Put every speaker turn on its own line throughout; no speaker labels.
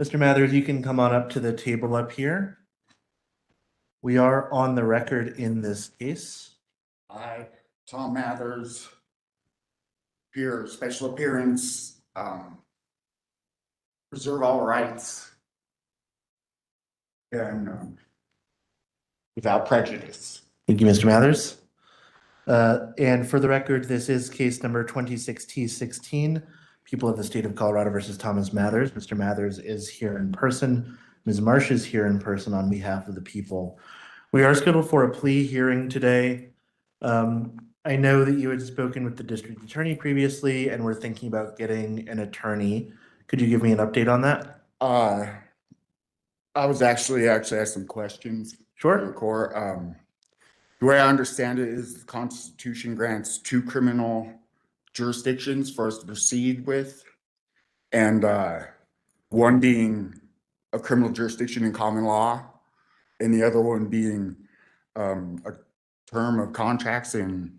Mr. Mathers, you can come on up to the table up here. We are on the record in this case.
I, Tom Mathers, here, special appearance, reserve all rights, and without prejudice.
Thank you, Mr. Mathers. And for the record, this is case number 26T16, People of the State of Colorado versus Thomas Mathers. Mr. Mathers is here in person. Ms. Marsh is here in person on behalf of the people. We are scheduled for a plea hearing today. I know that you had spoken with the district attorney previously and were thinking about getting an attorney. Could you give me an update on that?
I was actually asked some questions.
Sure.
Court. The way I understand it is the Constitution grants 2 criminal jurisdictions for us to proceed with, and one being a criminal jurisdiction in common law, and the other one being a term of contracts in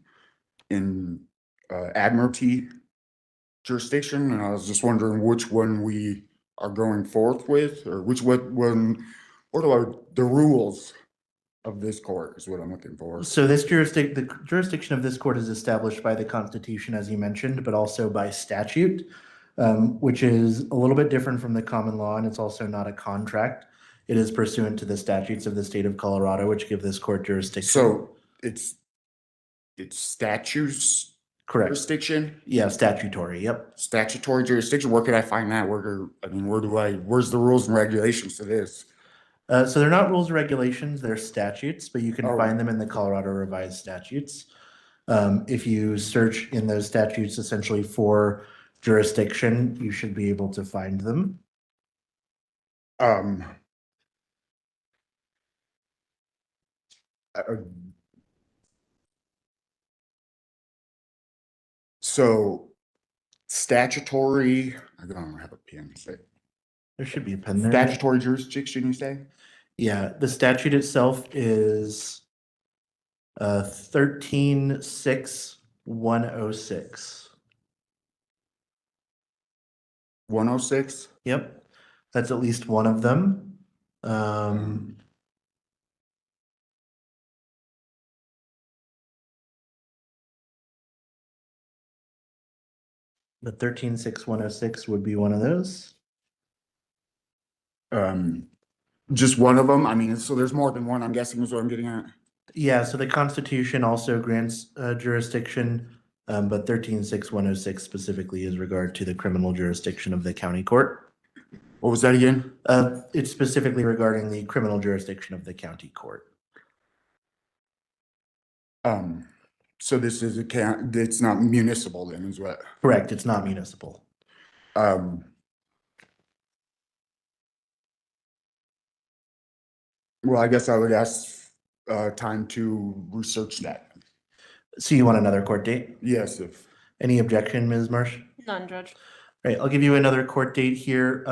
admiralty jurisdiction. And I was just wondering which one we are going forth with, or what are the rules of this court is what I'm looking for.
So the jurisdiction of this court is established by the Constitution, as you mentioned, but also by statute, which is a little bit different from the common law, and it's also not a contract. It is pursuant to the statutes of the state of Colorado, which give this court jurisdiction.
So it's statutes.
Correct.
Jurisdiction?
Yeah, statutory. Yep.
Statutory jurisdiction. Where could I find that? Where's the rules and regulations to this?
So they're not rules or regulations, they're statutes, but you can find them in the Colorado Revised Statutes. If you search in those statutes essentially for jurisdiction, you should be able to find them.
So statutory, I don't have a pen.
There should be a pen there.
Statutory jurisdiction, you say?
Yeah, the statute itself is 136106.
106?
Yep, that's at least one of them. The 136106 would be one of those.
Just one of them? I mean, so there's more than one, I'm guessing is what I'm getting at.
Yeah, so the Constitution also grants jurisdiction, but 136106 specifically is regard to the criminal jurisdiction of the county court.
What was that again?
It's specifically regarding the criminal jurisdiction of the county court.
So this is it's not municipal then, is what?
Correct, it's not municipal.
Well, I guess I would ask time to research that.
So you want another court date?
Yes, if.
Any objection, Ms. Marsh?
None, Judge.
All right, I'll give you another court date here.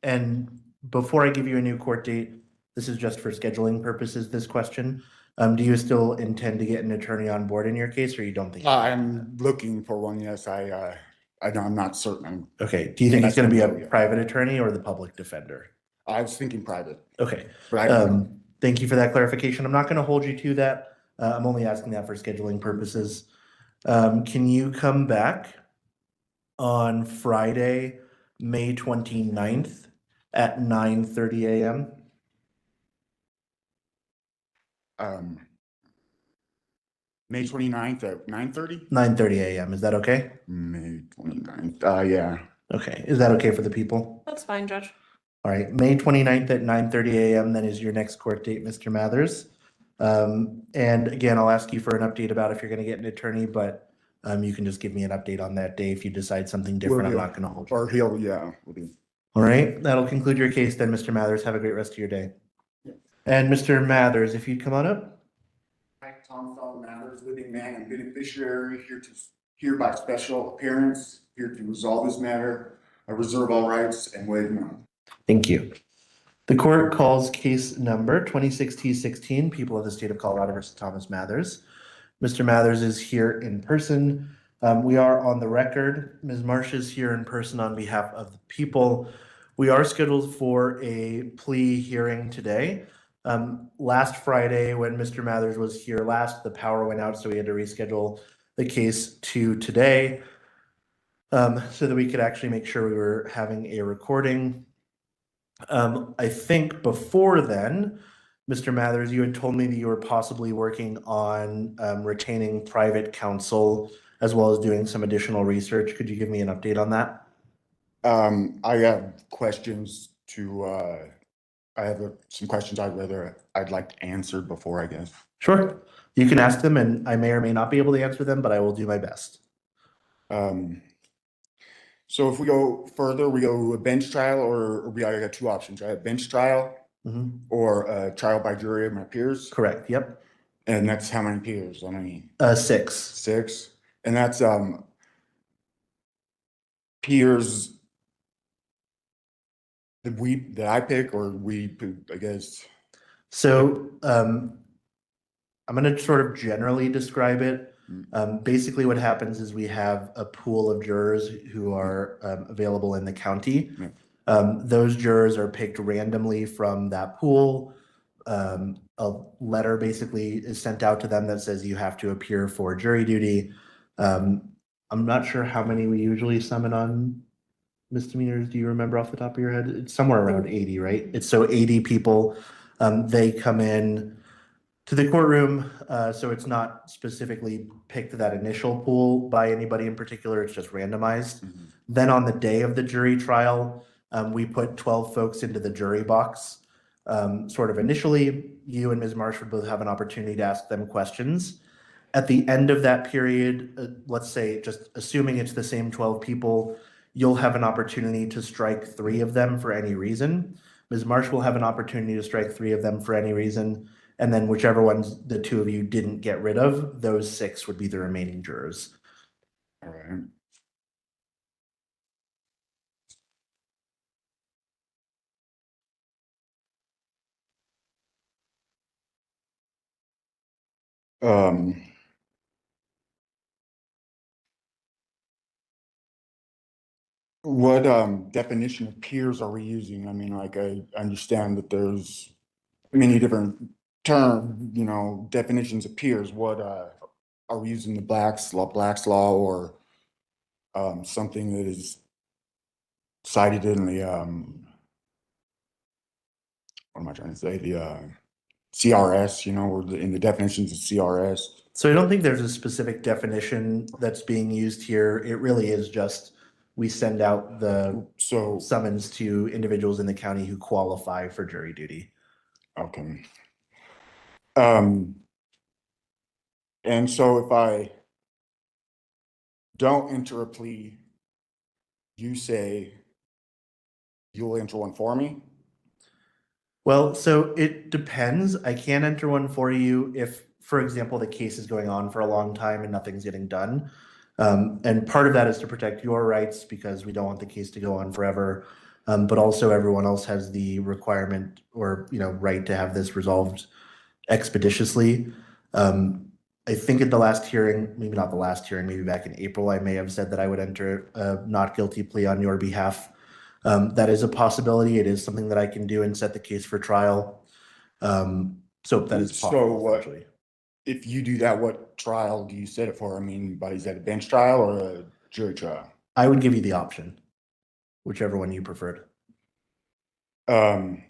And before I give you a new court date, this is just for scheduling purposes, this question. Do you still intend to get an attorney on board in your case, or you don't think?
I'm looking for one, yes. I'm not certain.
Okay, do you think it's going to be a private attorney or the public defender?
I was thinking private.
Okay.
Right.
Thank you for that clarification. I'm not going to hold you to that. I'm only asking that for scheduling purposes. Can you come back on Friday, May 29th at 9:30 a.m.?
May 29th at 9:30?
9:30 a.m. Is that okay?
May 29th. Yeah.
Okay. Is that okay for the people?
That's fine, Judge.
All right. May 29th at 9:30 a.m. Then is your next court date, Mr. Mathers. And again, I'll ask you for an update about if you're going to get an attorney, but you can just give me an update on that day. If you decide something different, I'm not going to hold you.
Or yeah. We'll do.
All right. That'll conclude your case then, Mr. Mathers. Have a great rest of your day.
Yeah.
And Mr. Mathers, if you'd come on up.
Hi, Tom Mathers, living man and beneficiary, here by special appearance, here to resolve this matter. I reserve all rights and waive none.
Thank you. The court calls case number 26T16, People of the State of Colorado versus Thomas Mathers. Mr. Mathers is here in person. We are on the record. Ms. Marsh is here in person on behalf of the people. We are scheduled for a plea hearing today. Last Friday, when Mr. Mathers was here last, the power went out, so we had to reschedule the case to today, so that we could actually make sure we were having a recording. I think before then, Mr. Mathers, you had told me that you were possibly working on retaining private counsel as well as doing some additional research. Could you give me an update on that?
I have questions to, I have some questions I'd like answered before, I guess.
Sure. You can ask them, and I may or may not be able to answer them, but I will do my best.
So if we go further, we go a bench trial, or we got two options, right? A bench trial or a trial by jury of my peers.
Correct. Yep.
And that's how many peers? How many?
6.
6. And that's peers that I pick, or I guess.
So I'm going to sort of generally describe it. Basically, what happens is we have a pool of jurors who are available in the county. Those jurors are picked randomly from that pool. A letter basically is sent out to them that says you have to appear for jury duty. I'm not sure how many we usually summon on misdemeanors. Do you remember off the top of your head? It's somewhere around 80, right? It's so 80 people. They come in to the courtroom, so it's not specifically picked that initial pool by anybody in particular. It's just randomized. Then on the day of the jury trial, we put 12 folks into the jury box. Sort of initially, you and Ms. Marsh would both have an opportunity to ask them questions. At the end of that period, let's say, just assuming it's the same 12 people, you'll have an opportunity to strike 3 of them for any reason. Ms. Marsh will have an opportunity to strike 3 of them for any reason. And then whichever ones the 2 of you didn't get rid of, those 6 would be the remaining jurors.
All right. What definition of peers are we using? I mean, like, I understand that there's many different definitions of peers. What are we using, the Black's law, or something that is cited in the what am I trying to say? The CRS, or in the definitions of CRS.
So I don't think there's a specific definition that's being used here. It really is just we send out the summons to individuals in the county who qualify for jury duty.
Okay. And so if I don't enter a plea, you say you'll enter one for me?
Well, so it depends. I can enter one for you if, for example, the case is going on for a long time and nothing's getting done. And part of that is to protect your rights because we don't want the case to go on forever. But also everyone else has the requirement or, right to have this resolved expeditiously. I think at the last hearing, maybe not the last hearing, maybe back in April, I may have said that I would enter a not guilty plea on your behalf. That is a possibility. It is something that I can do and set the case for trial. So that is possible, essentially.
If you do that, what trial do you set it for? I mean, is that a bench trial or a jury trial?
I would give you the option, whichever one you preferred.
And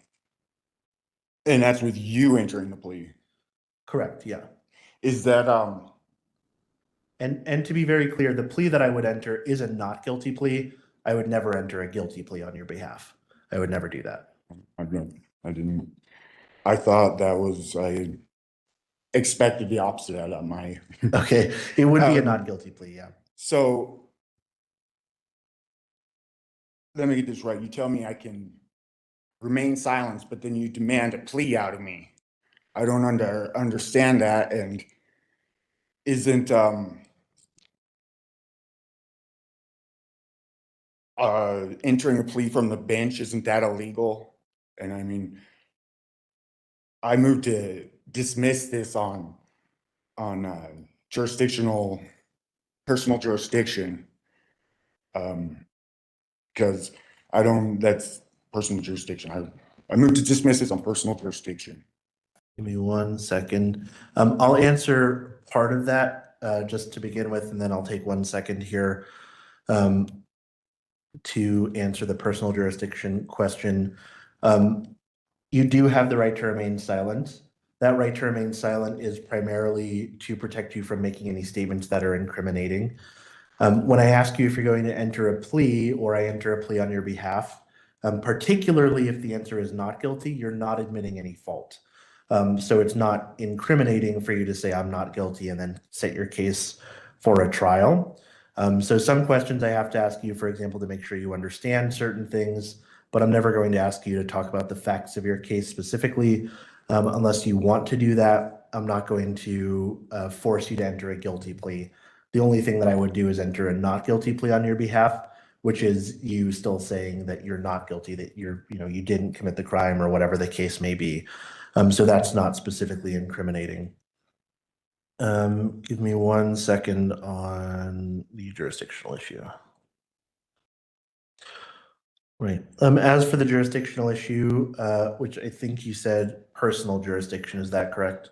that's with you entering the plea?
Correct, yeah.
Is that
And to be very clear, the plea that I would enter is a not guilty plea. I would never enter a guilty plea on your behalf. I would never do that.
I didn't. I thought that was, I expected the opposite out of my.
Okay, it would be a not guilty plea, yeah.
So let me get this right. You tell me I can remain silent, but then you demand a plea out of me. I don't understand that. And isn't entering a plea from the bench, isn't that illegal? And I mean, I moved to dismiss this on jurisdictional, personal jurisdiction, because I don't, that's personal jurisdiction. I moved to dismiss this on personal jurisdiction.
Give me 1 second. I'll answer part of that just to begin with, and then I'll take 1 second here to answer the personal jurisdiction question. You do have the right to remain silent. That right to remain silent is primarily to protect you from making any statements that are incriminating. When I ask you if you're going to enter a plea or I enter a plea on your behalf, particularly if the answer is not guilty, you're not admitting any fault. So it's not incriminating for you to say, I'm not guilty, and then set your case for a trial. So some questions I have to ask you, for example, to make sure you understand certain things, but I'm never going to ask you to talk about the facts of your case specifically. Unless you want to do that, I'm not going to force you to enter a guilty plea. The only thing that I would do is enter a not guilty plea on your behalf, which is you still saying that you're not guilty, that you didn't commit the crime or whatever the case may be. So that's not specifically incriminating. Give me 1 second on the jurisdictional issue. Right. As for the jurisdictional issue, which I think you said personal jurisdiction, is that correct?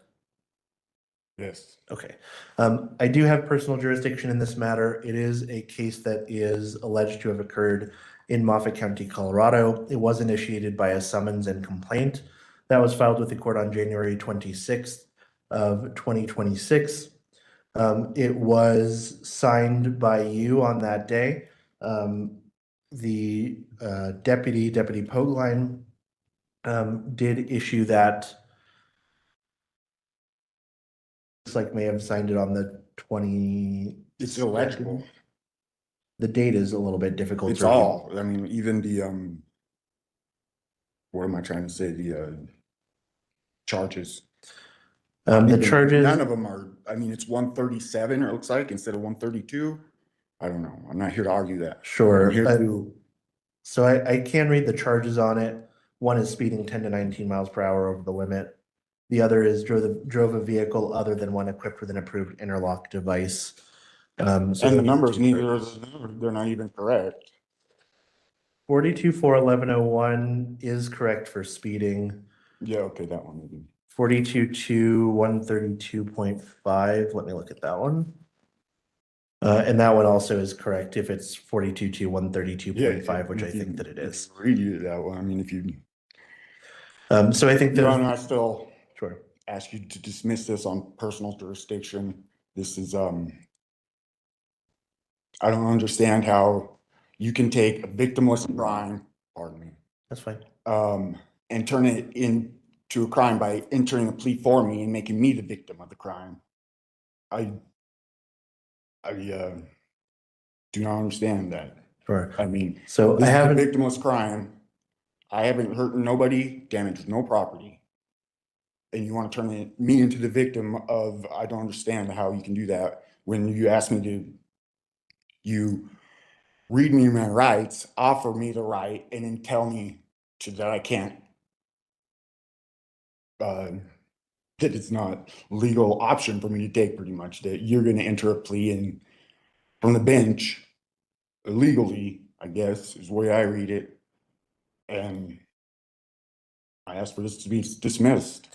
Yes.
Okay. I do have personal jurisdiction in this matter. It is a case that is alleged to have occurred in Moffat County, Colorado. It was initiated by a summons and complaint that was filed with the court on January 26th of 2026. It was signed by you on that day. The Deputy Pogline, did issue that. Looks like may have signed it on the 20.
It's illegible.
The date is a little bit difficult.
It's all, I mean, even the, what am I trying to say? The charges.
The charges.
None of them are, I mean, it's 137, it looks like, instead of 132. I don't know. I'm not here to argue that.
Sure.
I'm here to.
So I can read the charges on it. One is speeding 10 to 19 miles per hour over the limit. The other is drove a vehicle other than one equipped with an approved interlock device.
So and the numbers, they're not even correct.
42-4-1101 is correct for speeding.
Yeah, okay, that one maybe.
42-132.5. Let me look at that one. And that one also is correct if it's 42-132.5, which I think that it is.
Read you that one. I mean, if you.
So I think that.
I still.
Sure.
Ask you to dismiss this on personal jurisdiction. This is, I don't understand how you can take a victimless crime, pardon me.
That's fine.
And turn it into a crime by entering a plea for me and making me the victim of the crime. I do not understand that.
Sure.
I mean,
so
this is a victimless crime. I haven't hurt nobody, damaged no property. And you want to turn me into the victim of, I don't understand how you can do that when you ask me to, you read me my rights, offer me the right, and then tell me that I can't, that it's not legal option for me to take, pretty much, that you're going to enter a plea and from the bench illegally, I guess, is the way I read it. And I ask for this to be dismissed.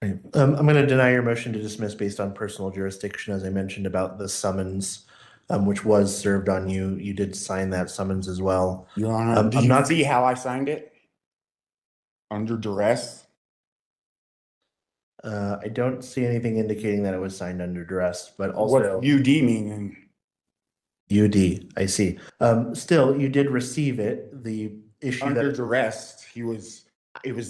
Right. I'm going to deny your motion to dismiss based on personal jurisdiction, as I mentioned about the summons, which was served on you. You did sign that summons as well.
Your Honor, did you see how I signed it? Under duress?
I don't see anything indicating that it was signed under duress, but also.
What UD meaning?
UD, I see. Still, you did receive it. The issue
under duress, it was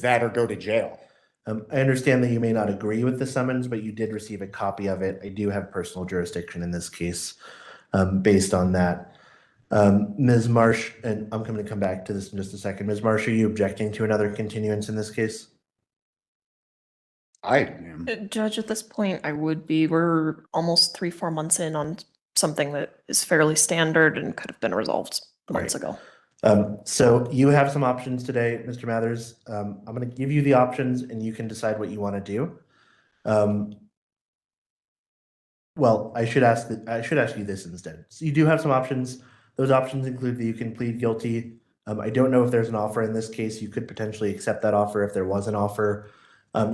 that or go to jail.
I understand that you may not agree with the summons, but you did receive a copy of it. I do have personal jurisdiction in this case based on that. Ms. Marsh, and I'm going to come back to this in just a second. Ms. Marsh, are you objecting to another continuance in this case?
I am.
Judge, at this point, I would be. We're almost 3-4 months in on something that is fairly standard and could have been resolved months ago.
So you have some options today, Mr. Mathers. I'm going to give you the options and you can decide what you want to do. Well, I should ask you this instead. So you do have some options. Those options include that you can plead guilty I don't know if there's an offer in this case. You could potentially accept that offer if there was an offer.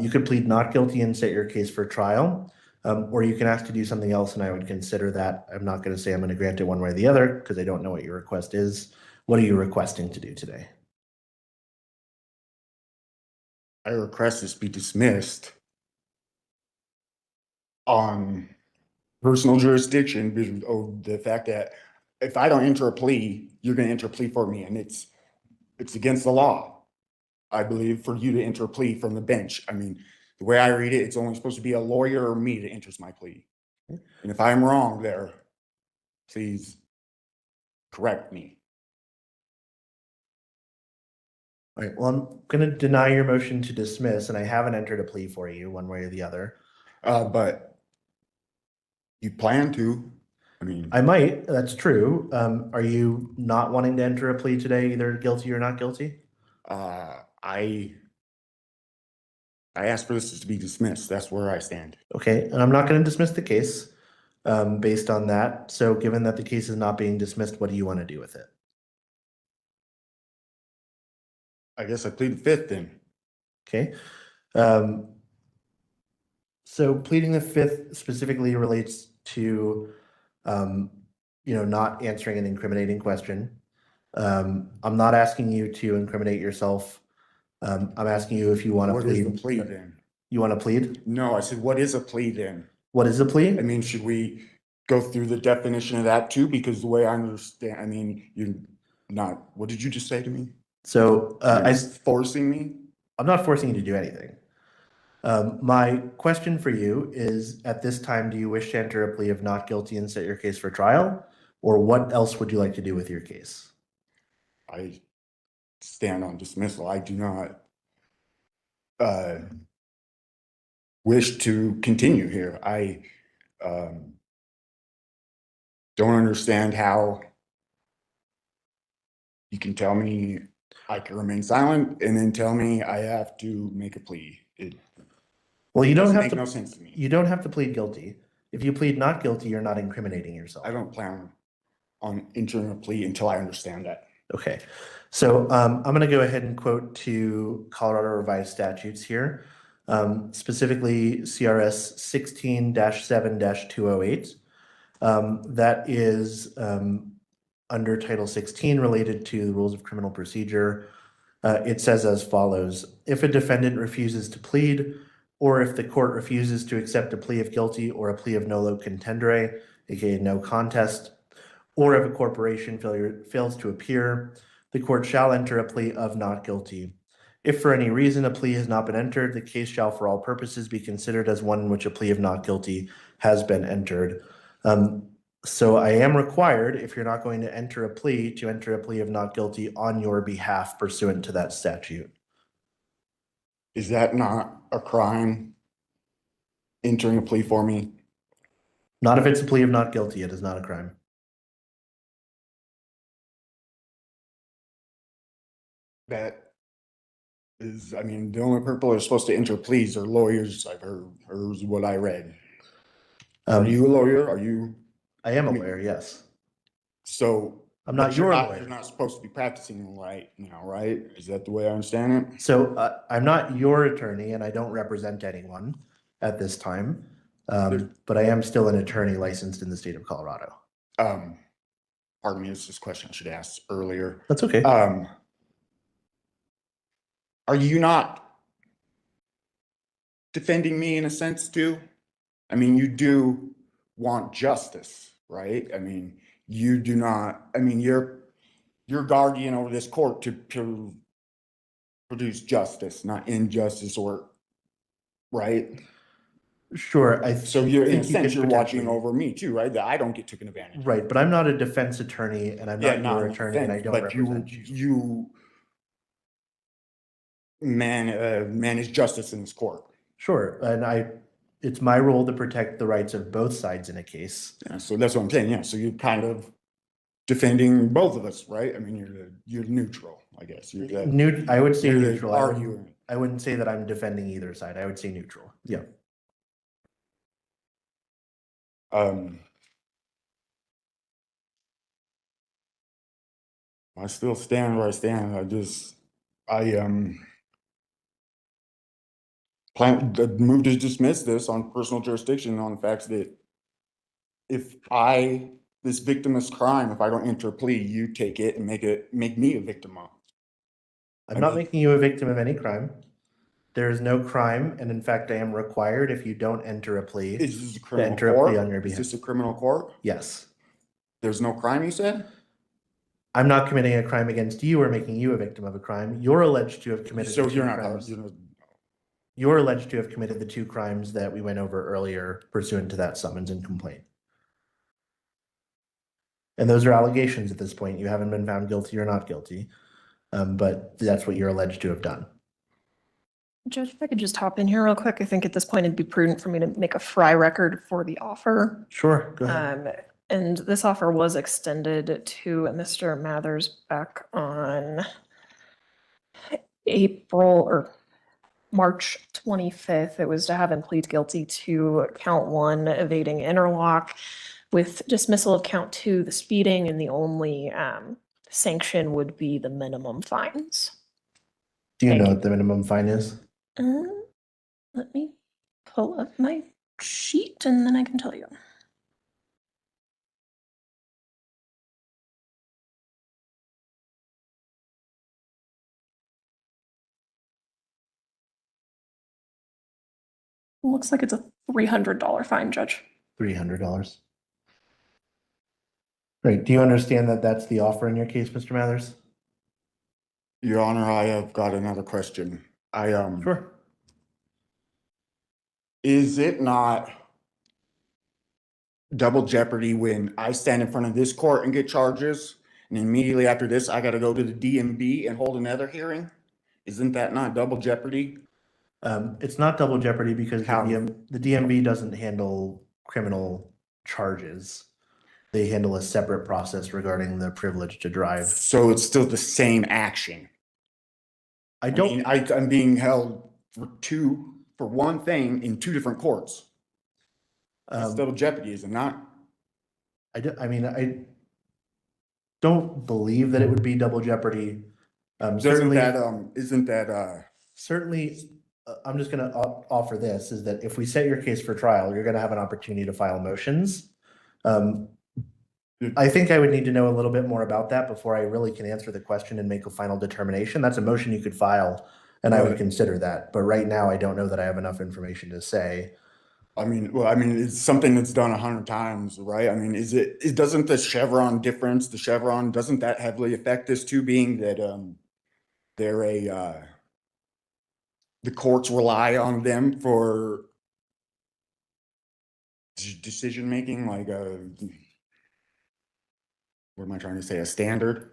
You could plead not guilty and set your case for trial, or you can ask to do something else, and I would consider that. I'm not going to say I'm going to grant it one way or the other because I don't know what your request is. What are you requesting to do today?
I request this be dismissed on personal jurisdiction because of the fact that if I don't enter a plea, you're going to enter a plea for me, and it's against the law, I believe, for you to enter a plea from the bench. I mean, the way I read it, it's only supposed to be a lawyer or me that enters my plea. And if I'm wrong there, please correct me.
All right, well, I'm going to deny your motion to dismiss, and I haven't entered a plea for you one way or the other.
But you plan to, I mean,
I might, that's true. Are you not wanting to enter a plea today, either guilty or not guilty?
I asked for this to be dismissed. That's where I stand.
Okay, and I'm not going to dismiss the case based on that. So given that the case is not being dismissed, what do you want to do with it?
I guess I plead the fifth then.
Okay. So pleading the fifth specifically relates to, not answering an incriminating question. I'm not asking you to incriminate yourself. I'm asking you if you want to
What is
plead.
the plea then?
You want to plead?
No, I said, what is a plea then?
What is a plea?
I mean, should we go through the definition of that too? Because the way I understand, I mean, you're not, what did you just say to me?
So
You're forcing me?
I'm not forcing you to do anything. My question for you is, at this time, do you wish to enter a plea of not guilty and set your case for trial? Or what else would you like to do with your case?
I stand on dismissal. I do not wish to continue here. I don't understand how you can tell me I can remain silent and then tell me I have to make a plea.
Well, you don't
doesn't
have
make
to.
no sense to me.
You don't have to plead guilty. If you plead not guilty, you're not incriminating yourself.
I don't plan on entering a plea until I understand that.
Okay, so I'm going to go ahead and quote to Colorado Revised Statutes here, specifically CRS 16-7-208. That is under Title 16 related to the rules of criminal procedure. It says as follows: if a defendant refuses to plead, or if the court refuses to accept a plea of guilty or a plea of nolo contendere, aka no contest, or if a corporation fails to appear, the court shall enter a plea of not guilty. If for any reason a plea has not been entered, the case shall for all purposes be considered as one in which a plea of not guilty has been entered. So I am required, if you're not going to enter a plea, to enter a plea of not guilty on your behalf pursuant to that statute.
Is that not a crime? Entering a plea for me?
Not if it's a plea of not guilty, it is not a crime.
That is, I mean, the only people that are supposed to enter pleas are lawyers. I've heard what I read. Are you a lawyer? Are you?
I am a
I mean,
lawyer, yes.
So
I'm not
but
your
you're
lawyer.
You're not supposed to be practicing right now, right? Is that the way I understand it?
So I'm not your attorney and I don't represent anyone at this time, but I am still an attorney licensed in the state of Colorado.
Pardon me, it's this question I should ask earlier.
That's okay.
Are you not defending me in a sense too? I mean, you do want justice, right? I mean, you do not, I mean, you're guardian over this court to produce justice, not injustice or, right?
Sure.
So you're, in a
think you
sense,
could
you're watching
potentially-
over me too, right? That I don't get taken advantage of.
Right, but I'm not a defense attorney and I'm
Yeah,
not your
in
attorney and I
defense,
don't
but
represent you.
you manage justice in this court.
Sure, and it's my role to protect the rights of both sides in a case.
Yeah, so that's what I'm saying. Yeah, so you're kind of defending both of us, right? I mean, you're neutral, I guess.
I would say
you're the
neutral.
arguing.
I wouldn't say that I'm defending either side. I would say neutral. Yeah.
I still stand where I stand. I move to dismiss this on personal jurisdiction on the facts that if this victimless crime, if I don't enter a plea, you take it and make me a victim of.
I'm
I
not
mean-
making you a victim of any crime. There is no crime, and in fact, I am required if you don't enter a plea.
Is this a
To
criminal
enter a plea
court?
on your
Is
behalf.
this a criminal court?
Yes.
There's no crime, you said?
I'm not committing a crime against you or making you a victim of a crime. You're alleged to have committed
So
the two
you're not,
crimes.
you know,
You're alleged to have committed the two crimes that we went over earlier pursuant to that summons and complaint. And those are allegations at this point. You haven't been found guilty or not guilty. But that's what you're alleged to have done.
Judge, if I could just hop in here real quick, I think at this point it'd be prudent for me to make a fry record for the offer.
Sure, go ahead.
And this offer was extended to Mr. Mathers back on April or March 25th. It was to have him plead guilty to count one, evading interlock, with dismissal of count two, the speeding, and the only sanction would be the minimum fines.
Do you
thank
know
you.
what the minimum fine is?
Let me pull up my sheet and then I can tell you. Looks like it's a $300 fine, Judge.
$300. Right, do you understand that that's the offer in your case, Mr. Mathers?
Your Honor, I have got another question.
Sure.
Is it not double jeopardy when I stand in front of this court and get charges, and immediately after this, I gotta go to the DMV and hold another hearing? Isn't that not double jeopardy?
It's not double jeopardy because
How?
the DMV doesn't handle criminal charges. They handle a separate process regarding the privilege to drive.
So it's still the same action.
I
I
don't,
mean, I'm being held for one thing in two different courts. It's double jeopardy, is it not?
I mean, I don't believe that it would be double jeopardy.
Isn't that,
Certainly, I'm just gonna offer this, is that if we set your case for trial, you're gonna have an opportunity to file motions. I think I would need to know a little bit more about that before I really can answer the question and make a final determination. That's a motion you could file, and I would
Right.
consider that. But right now, I don't know that I have enough information to say.
it's something that's done 100 times, right? I mean, doesn't the Chevron difference, doesn't that heavily affect this too, being that, the courts rely on them for decision making, like, what am I trying to say, a standard?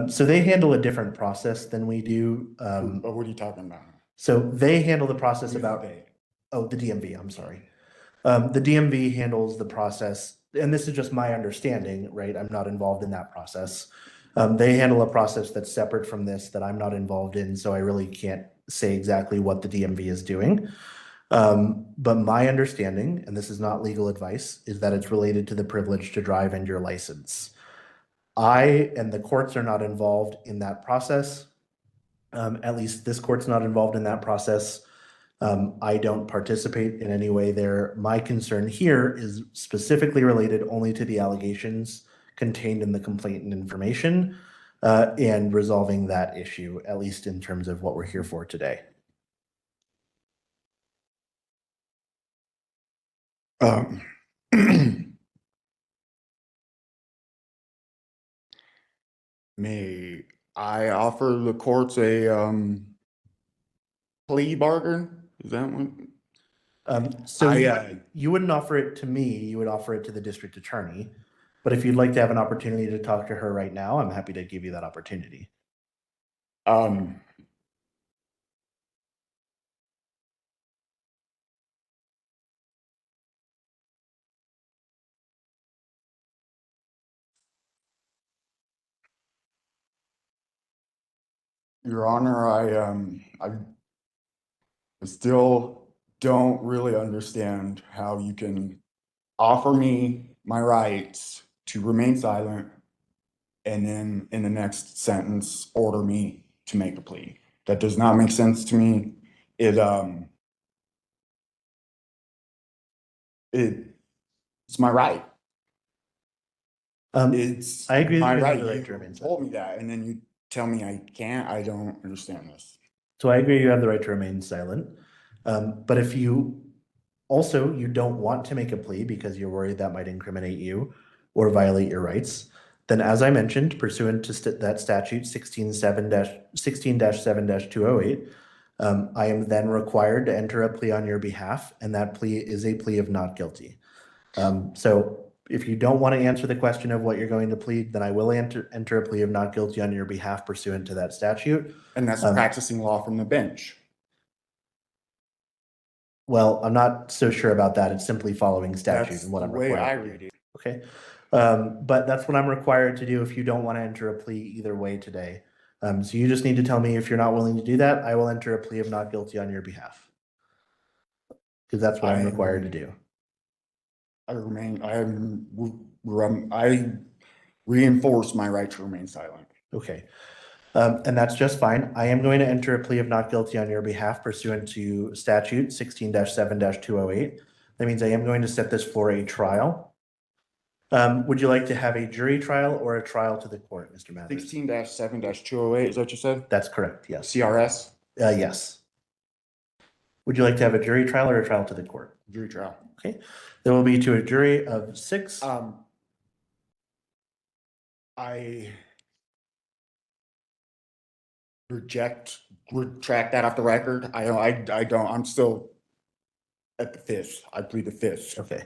So they handle a different process than we do.
What are you talking about?
So they handle the process
Who's
about,
they?
oh, the DMV, I'm sorry. The DMV handles the process, and this is just my understanding, right? I'm not involved in that process. They handle a process that's separate from this that I'm not involved in, so I really can't say exactly what the DMV is doing. But my understanding, and this is not legal advice, is that it's related to the privilege to drive and your license. I and the courts are not involved in that process. At least this court's not involved in that process. I don't participate in any way there. My concern here is specifically related only to the allegations contained in the complaint and information, and resolving that issue, at least in terms of what we're here for today.
May I offer the courts a plea bargain? Is that one?
So
I,
you wouldn't offer it to me, you would offer it to the district attorney. But if you'd like to have an opportunity to talk to her right now, I'm happy to give you that opportunity.
Your Honor, I still don't really understand how you can offer me my rights to remain silent and then in the next sentence, order me to make a plea. That does not make sense to me. It's my right. It's
I agree that
my
you have
right.
the right
You
to remain
told
silent.
me that, and then you tell me I can't. I don't understand this.
So I agree you have the right to remain silent. But if you you don't want to make a plea because you're worried that might incriminate you or violate your rights, then as I mentioned, pursuant to that statute 16-7-208, I am then required to enter a plea on your behalf, and that plea is a plea of not guilty. So if you don't want to answer the question of what you're going to plead, then I will enter a plea of not guilty on your behalf pursuant to that statute.
And that's practicing law from the bench.
Well, I'm not so sure about that. It's simply following statute
That's
and what
the
I'm
way
required
I
to do.
read it.
Okay. But that's what I'm required to do if you don't want to enter a plea either way today. So you just need to tell me if you're not willing to do that, I will enter a plea of not guilty on your behalf. Because that's what I'm required to do.
I reinforce my right to remain silent.
Okay. And that's just fine. I am going to enter a plea of not guilty on your behalf pursuant to statute 16-7-208. That means I am going to set this for a trial. Would you like to have a jury trial or a trial to the court, Mr. Mathers?
16-7-208, is that what you said?
That's correct, yes.
CRS?
Yes. Would you like to have a jury trial or a trial to the court?
Jury trial.
Okay. There will be to a jury of 6.
I retract that off the record. I don't, I'm still at the 5th. I plead the 5th.
Okay.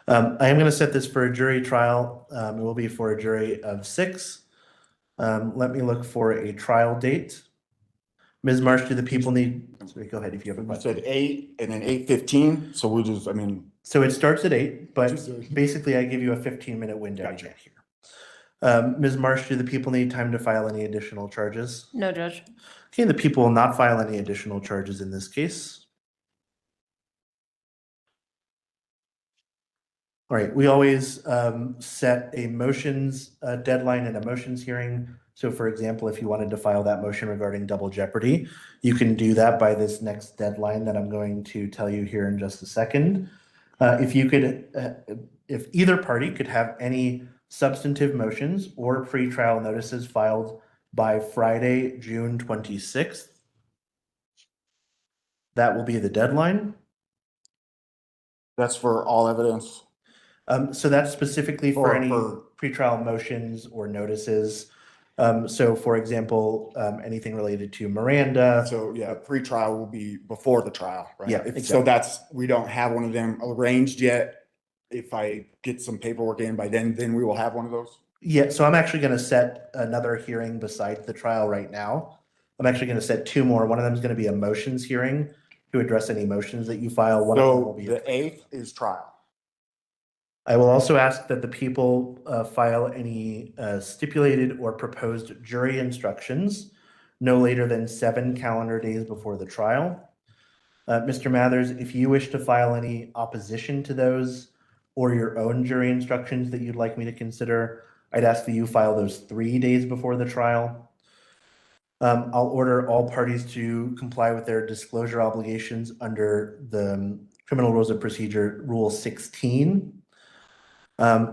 I am going to set this for a jury trial. It will be for a jury of 6. Let me look for a trial date. Ms. Marsh, do the people need, sorry, go ahead if you have a
You
question.
said 8 and then 8:15, so we'll just,
So it starts at 8, but
Just-
basically I give you a 15-minute window to
Gotcha.
get here. Ms. Marsh, do the people need time to file any additional charges?
No, Judge.
Okay, the people will not file any additional charges in this case. All right, we always set a motions deadline and a motions hearing. So for example, if you wanted to file that motion regarding double jeopardy, you can do that by this next deadline that I'm going to tell you here in just a second. If either party could have any substantive motions or pretrial notices filed by Friday, June 26th, that will be the deadline.
That's for all evidence.
So that's specifically for
Or
any
for-
pretrial motions or notices. So for example, anything related to Miranda.
So yeah, pre-trial will be before the trial, right?
Yeah,
So
exactly.
we don't have one of them arranged yet. If I get some paperwork in by then we will have one of those.
Yeah, so I'm actually going to set another hearing besides the trial right now. I'm actually going to set 2 more. One of them is going to be a motions hearing to address any motions that you file. One of them will
So
be
the 8th is trial.
I will also ask that the people file any stipulated or proposed jury instructions no later than 7 calendar days before the trial. Mr. Mathers, if you wish to file any opposition to those or your own jury instructions that you'd like me to consider, I'd ask that you file those 3 days before the trial. I'll order all parties to comply with their disclosure obligations under the Criminal Rules of Procedure Rule 16.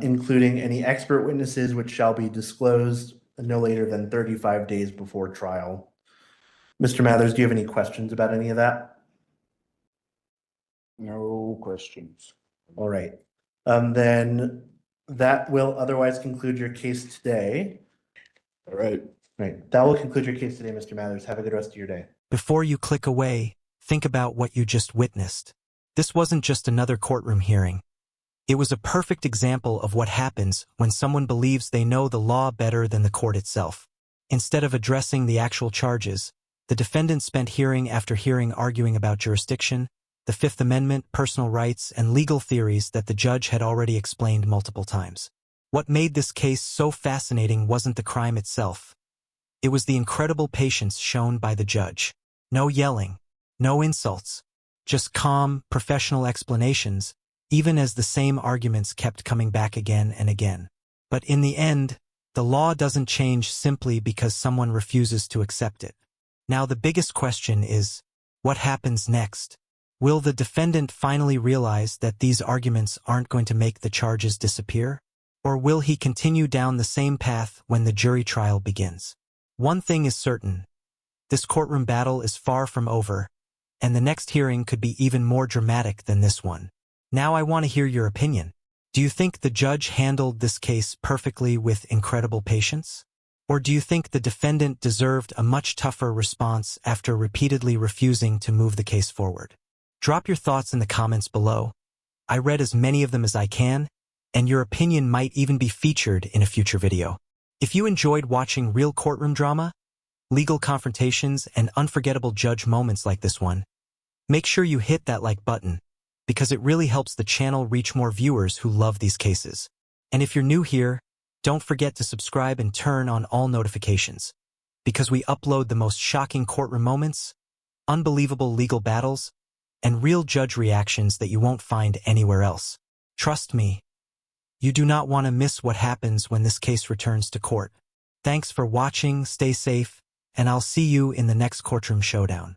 Including any expert witnesses which shall be disclosed no later than 35 days before trial. Mr. Mathers, do you have any questions about any of that?
No questions.
All right. Then that will otherwise conclude your case today.
All right.
Right. That will conclude your case today, Mr. Mathers. Have a good rest of your day.
Before you click away, think about what you just witnessed. This wasn't just another courtroom hearing. It was a perfect example of what happens when someone believes they know the law better than the court itself. Instead of addressing the actual charges, the defendant spent hearing after hearing arguing about jurisdiction, the Fifth Amendment, personal rights, and legal theories that the judge had already explained multiple times. What made this case so fascinating wasn't the crime itself. It was the incredible patience shown by the judge. No yelling, no insults, just calm, professional explanations, even as the same arguments kept coming back again and again. But in the end, The law doesn't change simply because someone refuses to accept it. Now the biggest question is, what happens next? Will the defendant finally realize that these arguments aren't going to make the charges disappear? Or will he continue down the same path when the jury trial begins? One thing is certain. This courtroom battle is far from over, and the next hearing could be even more dramatic than this one. Now I want to hear your opinion. Do you think the judge handled this case perfectly with incredible patience? Or do you think the defendant deserved a much tougher response after repeatedly refusing to move the case forward? Drop your thoughts in the comments below. I read as many of them as I can, and your opinion might even be featured in a future video. If you enjoyed watching real courtroom drama, legal confrontations, and unforgettable judge moments like this one, make sure you hit that like button, because it really helps the channel reach more viewers who love these cases. And if you're new here, don't forget to subscribe and turn on all notifications, because we upload the most shocking courtroom moments, unbelievable legal battles, and real judge reactions that you won't find anywhere else. Trust me, you do not want to miss what happens when this case returns to court. Thanks for watching, stay safe, and I'll see you in the next courtroom showdown.